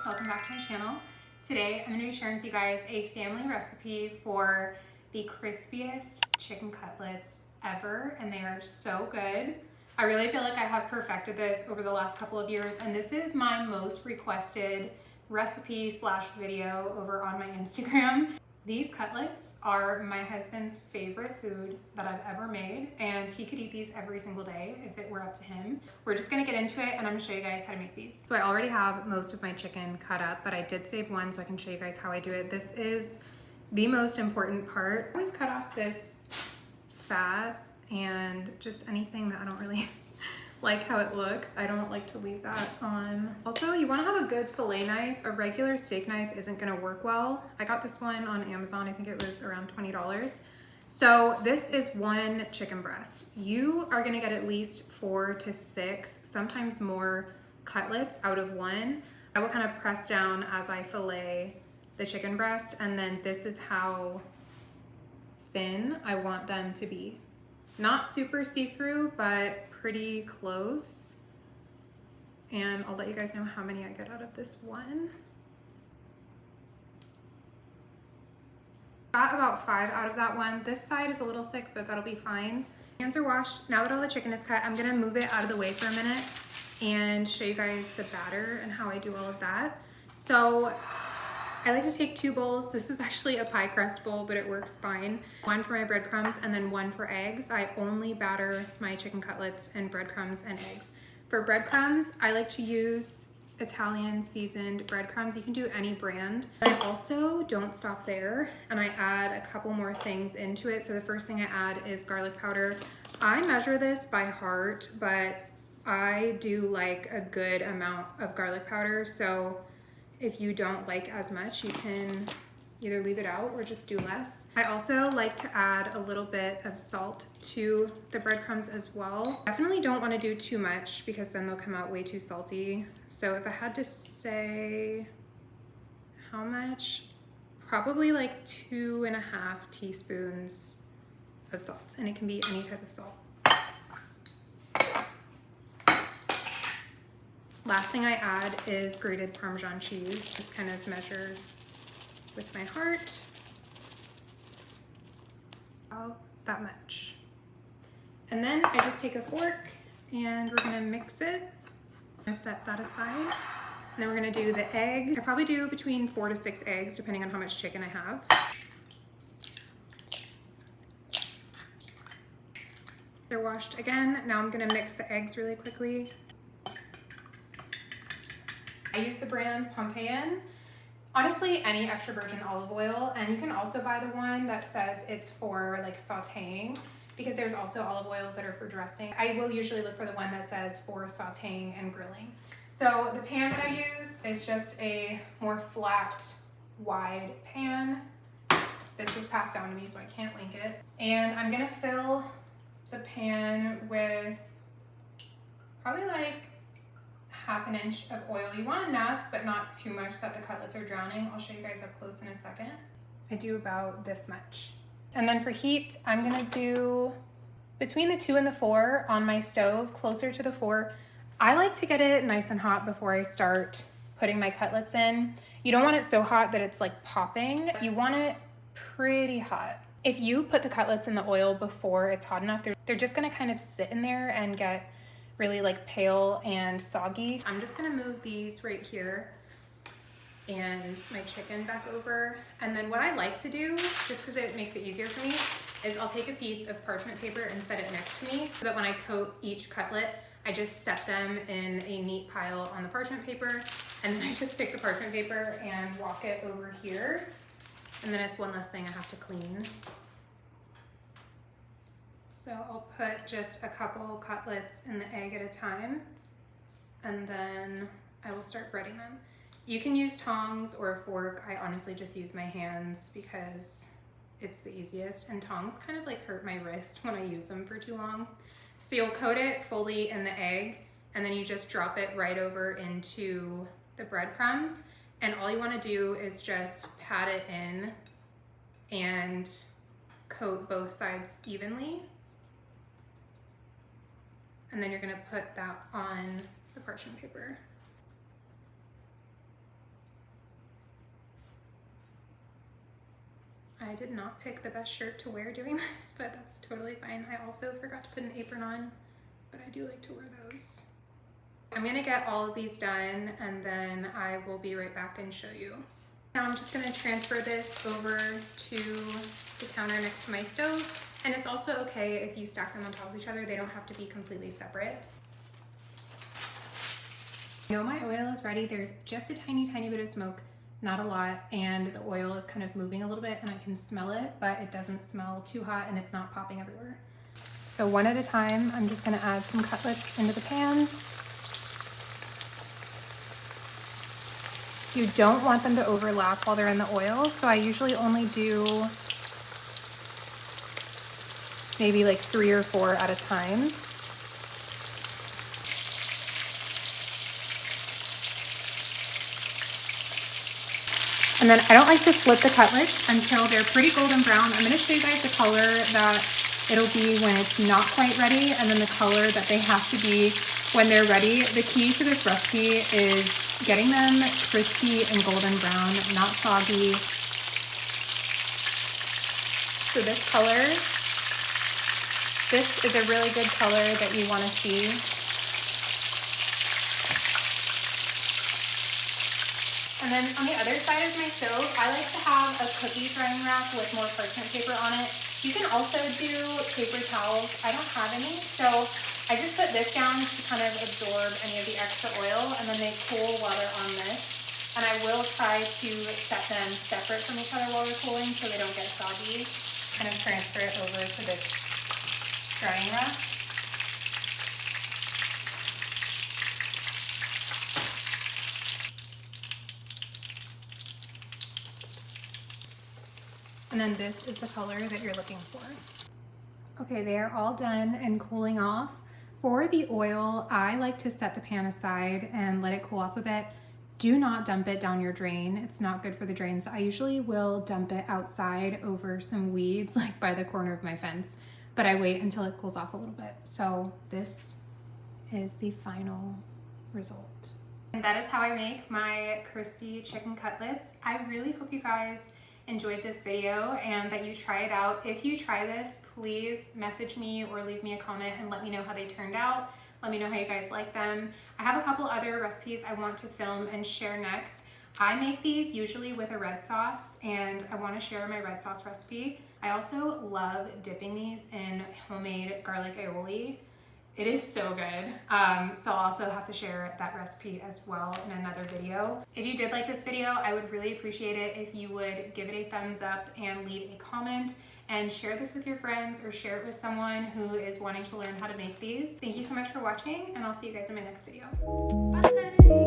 welcome back to my channel. Today I'm going to be sharing with you guys a family recipe for the crispiest chicken cutlets ever, and they are so good. I really feel like I have perfected this over the last couple of years, and this is my most requested recipe slash video over on my Instagram. These cutlets are my husband's favorite food that I've ever made, and he could eat these every single day if it were up to him. We're just gonna get into it, and I'm gonna show you guys how to make these. So I already have most of my chicken cut up, but I did save one so I can show you guys how I do it. This is the most important part. I always cut off this fat and just anything that I don't really like how it looks. I don't like to leave that on. Also, you wanna have a good fillet knife. A regular steak knife isn't gonna work well. I got this one on Amazon. I think it was around $20. So this is one chicken breast. You are gonna get at least 4 to 6, sometimes more cutlets out of one. I will kind of press down as I fillet the chicken breast, and then this is how thin I want them to be. Not super see-through, but pretty close. And I'll let you guys know how many I get out of this one. Got about 5 out of that one. This side is a little thick, but that'll be fine. Hands are washed. Now that all the chicken is cut, I'm gonna move it out of the way for a minute and show you guys the batter and how I do all of that. So I like to take 2 bowls. This is actually a pie crust bowl, but it works fine. One for my breadcrumbs and then one for eggs. I only batter my chicken cutlets in breadcrumbs and eggs. For breadcrumbs, I like to use Italian seasoned breadcrumbs. You can do any brand. I also don't stop there, and I add a couple more things into it. So the first thing I add is garlic powder. I measure this by heart, but I do like a good amount of garlic powder. So if you don't like as much, you can either leave it out or just do less. I also like to add a little bit of salt to the breadcrumbs as well. Definitely don't want to do too much because then they'll come out way too salty. So if I had to say how much, probably like 2.5 teaspoons of salt, and it can be any type of salt. Last thing I add is grated Parmesan cheese. Just kind of measure with my heart. About that much. And then I just take a fork and we're gonna mix it. I'm gonna set that aside. And then we're gonna do the egg. I probably do between 4 to 6 eggs, depending on how much chicken I have. They're washed again. Now I'm gonna mix the eggs really quickly. I use the brand Parmesan. Honestly, any extra virgin olive oil, and you can also buy the one that says it's for like sauteing, because there's also olive oils that are for dressing. I will usually look for the one that says for sauteing and grilling. So the pan that I use is just a more flat, wide pan. This was passed down to me, so I can't link it. And I'm gonna fill the pan with probably like 1/2 inch of oil. You want enough, but not too much that the cutlets are drowning. I'll show you guys up close in a second. I do about this much. And then for heat, I'm gonna do between the 2 and the 4 on my stove, closer to the 4. I like to get it nice and hot before I start putting my cutlets in. You don't want it so hot that it's like popping. You want it pretty hot. If you put the cutlets in the oil before it's hot enough, they're just gonna kind of sit in there and get really like pale and soggy. I'm just gonna move these right here and my chicken back over. And then what I like to do, just because it makes it easier for me, is I'll take a piece of parchment paper and set it next to me so that when I coat each cutlet, I just set them in a neat pile on the parchment paper. And then I just pick the parchment paper and walk it over here. And then it's one less thing I have to clean. So I'll put just a couple cutlets in the egg at a time, and then I will start breading them. You can use tongs or a fork. I honestly just use my hands because it's the easiest, and tongs kind of like hurt my wrist when I use them for too long. So you'll coat it fully in the egg, and then you just drop it right over into the breadcrumbs, and all you want to do is just pat it in and coat both sides evenly. And then you're gonna put that on the parchment paper. I did not pick the best shirt to wear doing this, but that's totally fine. I also forgot to put an apron on, but I do like to wear those. I'm gonna get all of these done and then I will be right back and show you. Now I'm just gonna transfer this over to the counter next to my stove. And it's also okay if you stack them on top of each other. They don't have to be completely separate. I know my oil is ready. There's just a tiny bit of smoke, not a lot, and the oil is kind of moving a little bit and I can smell it, but it doesn't smell too hot and it's not popping everywhere. So one at a time, I'm just gonna add some cutlets into the pan. You don't want them to overlap while they're in the oil, so I usually only do maybe like 3 or 4 at a time. And then I don't like to flip the cutlets until they're pretty golden brown. I'm gonna show you guys the color that it'll be when it's not quite ready, and then the color that they have to be when they're ready. The key to this recipe is getting them crispy and golden brown, not soggy. So this color, this is a really good color that you wanna see. And then on the other side of my stove, I like to have a cookie drying rack with more parchment paper on it. You can also do paper towels. I don't have any, so I just put this down to kind of absorb any of the extra oil, and then they cool while they're on this. And I will try to set them separate from each other while they're cooling so they don't get soggy. Kind of transfer it over to this drying rack. And then this is the color that you're looking for. Okay, they are all done and cooling off. For the oil, I like to set the pan aside and let it cool off a bit. Do not dump it down your drain. It's not good for the drains. I usually will dump it outside over some weeds, like by the corner of my fence, but I wait until it cools off a little bit. So this is the final result. And that is how I make my crispy chicken cutlets. I really hope you guys enjoyed this video and that you try it out. If you try this, please message me or leave me a comment and let me know how they turned out. Let me know how you guys like them. I have a couple other recipes I want to film and share next. I make these usually with a red sauce and I want to share my red sauce recipe. I also love dipping these in homemade garlic aioli. It is so good. So I'll also have to share that recipe as well in another video. If you did like this video, I would really appreciate it if you would give it a thumbs up and leave a comment and share this with your friends or share it with someone who is wanting to learn how to make these. Thank you so much for watching and I'll see you guys in my next video. Bye!